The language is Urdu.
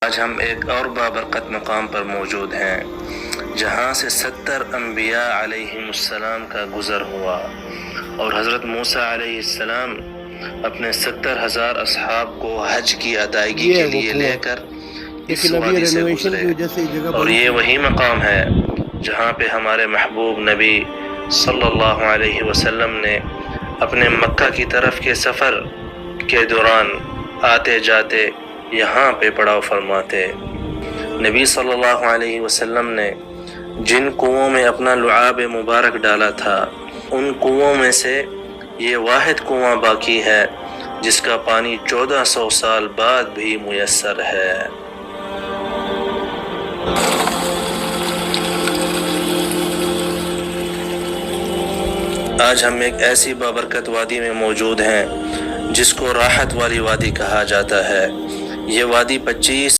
آج ہم ایک اور بابرکت مقام پر موجود ہیں جہاں سے 70 انبیاء علیہم السلام کا گزر ہوا اور حضرت موسیٰ علیہ السلام اپنے 70,000 اصحاب کو حج کی ادائیگی کے لیے لے کر اس وادی سے گزرے، اور یہ وہی مقام ہے جہاں پہ ہمارے محبوب نبی صلی اللہ علیہ وسلم نے اپنے مکہ کی طرف کے سفر کے دوران آتے جاتے یہاں پہ پڑاؤ فرماتے۔ نبی صلی اللہ علیہ وسلم نے جن کنووں میں اپنا لعاب مبارک ڈالا تھا ان کنووں میں سے یہ واحد کنواں باقی ہے جس کا پانی 1400 سال بعد بھی میسر ہے۔ آج ہم ایک ایسی بابرکت وادی میں موجود ہیں جس کو راحت والی وادی کہا جاتا ہے۔ یہ وادی 25